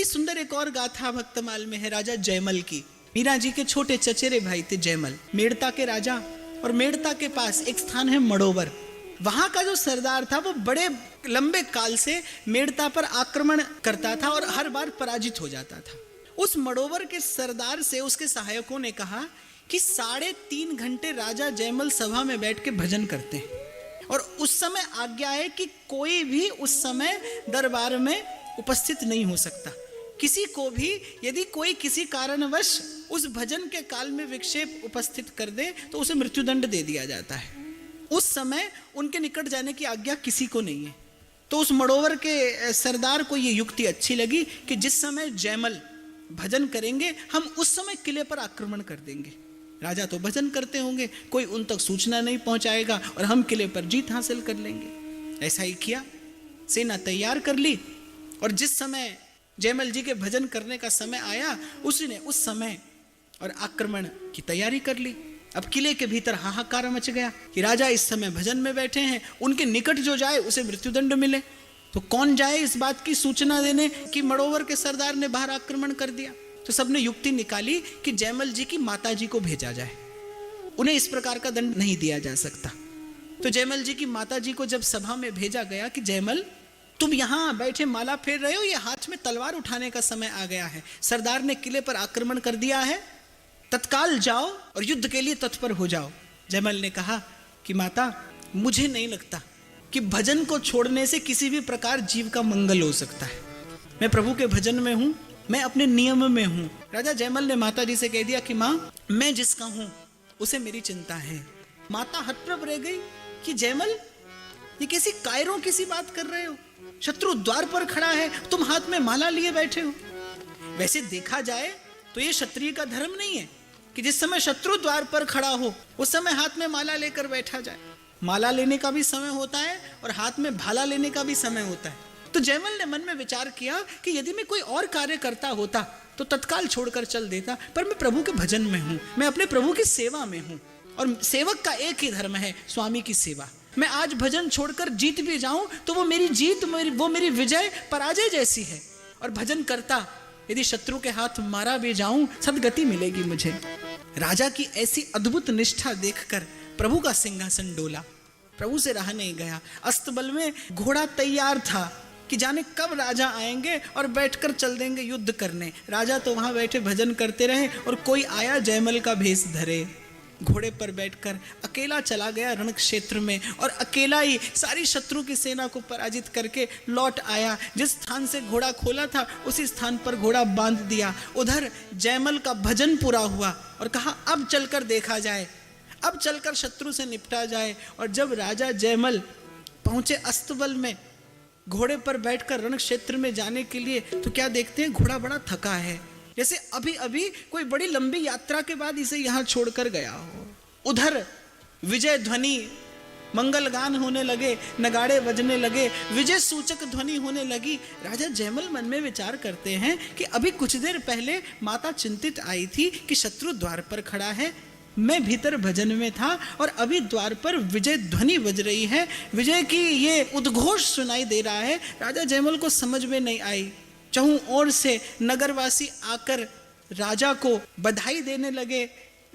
सुंदर एक और गाथा भक्तमाल में है राजा जयमल की। मीरा जी के छोटे चचेरे भाई थे जयमल, मेड़ता के राजा। और मेड़ता के पास एक स्थान है मड़ोवर। वहां का जो सरदार था वो बड़े लंबे काल से मेड़ता पर आक्रमण करता था और हर बार पराजित हो जाता था। उस मड़ोवर के सरदार से उसके सहायकों ने कहा कि 3.5 घंटे राजा जयमल सभा में बैठ के भजन करते हैं और उस समय आज्ञा है कि कोई भी उस समय दरबार में उपस्थित नहीं हो सकता। किसी को भी यदि कोई किसी कारणवश उस भजन के काल में विक्षेप उपस्थित कर दे तो उसे मृत्युदंड दे दिया जाता है। उस समय उनके निकट जाने की आज्ञा किसी को नहीं है। तो उस मड़ोवर के सरदार को ये युक्ति अच्छी लगी कि जिस समय जयमल भजन करेंगे हम उस समय किले पर आक्रमण कर देंगे। राजा तो भजन करते होंगे, कोई उन तक सूचना नहीं पहुंचाएगा और हम किले पर जीत हासिल कर लेंगे। ऐसा ही किया, सेना तैयार कर ली और जिस समय जयमल जी के भजन करने का समय आया उसी ने उस समय और आक्रमण की तैयारी कर ली। अब किले के भीतर हाहाकार मच गया कि राजा इस समय भजन में बैठे हैं, उनके निकट जो जाए उसे मृत्युदंड मिले। तो कौन जाए इस बात की सूचना देने कि मड़ोवर के सरदार ने बाहर आक्रमण कर दिया। तो सबने युक्ति निकाली कि जयमल जी की माता जी को भेजा जाए, उन्हें इस प्रकार का दंड नहीं दिया जा सकता। तो जयमल जी की माता जी को जब सभा में भेजा गया कि जयमल तुम यहाँ बैठे माला फेर रहे हो, ये हाथ में तलवार उठाने का समय आ गया है, सरदार ने किले पर आक्रमण कर दिया है, तत्काल जाओ और युद्ध के लिए तत्पर हो जाओ। जयमल ने कहा कि माता मुझे नहीं लगता कि भजन को छोड़ने से किसी भी प्रकार जीव का मंगल हो सकता है। मैं प्रभु के भजन में हूँ, मैं अपने नियम में हूँ। राजा जयमल ने माता जी से कह दिया कि माँ मैं जिसका हूँ उसे मेरी चिंता है। माता हतप्रभ रह गई कि जयमल ये कैसी कायरों की सी बात कर रहे हो, शत्रु द्वार पर खड़ा है, तुम हाथ में माला लिए बैठे हो। वैसे देखा जाए तो ये क्षत्रिय का धर्म नहीं है कि जिस समय शत्रु द्वार पर खड़ा हो उस समय हाथ में माला लेकर बैठा जाए। माला लेने का भी समय होता है और हाथ में भाला लेने का भी समय होता है। तो जयमल ने मन में विचार किया कि यदि मैं कोई और कार्य करता होता तो तत्काल छोड़कर चल देता, पर मैं प्रभु के भजन में हूं, मैं अपने प्रभु की सेवा में हूं और सेवक का एक ही धर्म है, स्वामी की सेवा। मैं आज भजन छोड़कर जीत भी जाऊं तो वो मेरी जीत, वो मेरी विजय पराजय जैसी है। और भजन करता यदि शत्रु के हाथ मारा भी जाऊं सदगति मिलेगी मुझे। राजा की ऐसी अद्भुत निष्ठा देखकर प्रभु का सिंहासन डोला, प्रभु से रहा नहीं गया। अस्तबल में घोड़ा तैयार था कि जाने कब राजा आएंगे और बैठकर चल देंगे युद्ध करने। राजा तो वहां बैठे भजन करते रहे और कोई आया जयमल का भेष धरे, घोड़े पर बैठकर अकेला चला गया रण क्षेत्र में और अकेला ही सारी शत्रु की सेना को पराजित करके लौट आया। जिस स्थान से घोड़ा खोला था उसी स्थान पर घोड़ा बांध दिया। उधर जयमल का भजन पूरा हुआ और कहा अब चलकर देखा जाए, अब चलकर शत्रु से निपटा जाए। और जब राजा जयमल पहुंचे अस्तबल में घोड़े पर बैठकर रण क्षेत्र में जाने के लिए तो क्या देखते हैं, घोड़ा बड़ा थका है, जैसे अभी अभी कोई बड़ी लंबी यात्रा के बाद इसे यहां छोड़कर गया हो। उधर विजय ध्वनि, मंगल गान होने लगे, नगाड़े बजने लगे, विजय सूचक ध्वनि होने लगी। राजा जयमल मन में विचार करते हैं कि अभी कुछ देर पहले माता चिंतित आई थी कि शत्रु द्वार पर खड़ा है, मैं भीतर भजन में था और अभी द्वार पर विजय ध्वनि बज रही है, विजय की ये उद्घोष सुनाई दे रहा है। राजा जयमल को समझ में नहीं आई। चहुं ओर से नगरवासी आकर राजा को बधाई देने लगे,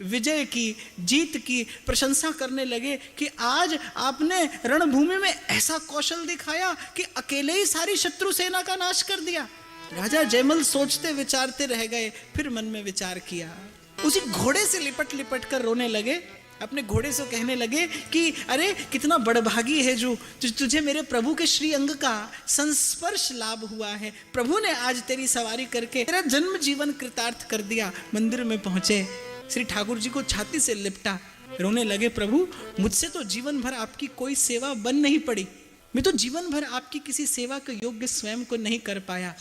विजय की, जीत की प्रशंसा करने लगे कि आज आपने रणभूमि में ऐसा कौशल दिखाया कि अकेले ही सारी शत्रु सेना का नाश कर दिया। राजा जयमल सोचते विचारते रह गए, फिर मन में विचार किया, उसी घोड़े से लिपट लिपट कर रोने लगे। अपने घोड़े से कहने लगे कि अरे कितना बड़भागी है जो तुझे मेरे प्रभु के श्री अंग का संस्पर्श लाभ हुआ है। प्रभु ने आज तेरी सवारी करके तेरा जन्म जीवन कृतार्थ कर दिया। मंदिर में पहुंचे, श्री ठाकुर जी को छाती से लिपटा, रोने लगे, प्रभु मुझसे तो जीवन भर आपकी कोई सेवा बन नहीं पड़ी, मैं तो जीवन भर आपकी किसी सेवा के योग्य स्वयं को नहीं कर पाया।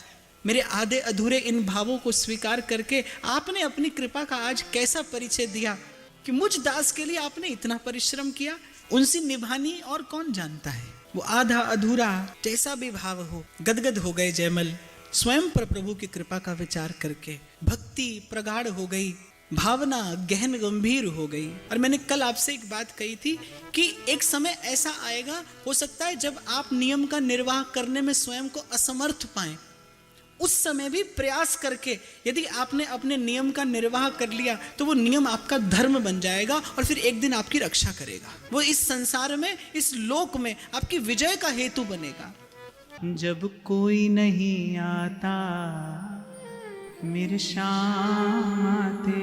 मेरे आधे अधूरे इन भावों को स्वीकार करके आपने अपनी कृपा का आज कैसा परिचय दिया कि मुझ दास के लिए आपने इतना परिश्रम किया, उनसे निभानी और कौन जानता है। वो आधा अधूरा जैसा भी भाव हो, गदगद हो गए जयमल स्वयं पर प्रभु की कृपा का विचार करके। भक्ति प्रगाढ़ हो गई, भावना गहन गंभीर हो गई। और मैंने कल आपसे एक बात कही थी कि एक समय ऐसा आएगा, हो सकता है जब आप नियम का निर्वाह करने में स्वयं को असमर्थ पाएं, उस समय भी प्रयास करके यदि आपने अपने नियम का निर्वाह कर लिया तो वो नियम आपका धर्म बन जाएगा और फिर एक दिन आपकी रक्षा करेगा। वो इस संसार में, इस लोक में आपकी विजय का हेतु बनेगा। जब कोई नहीं आता मेरे श्याम आते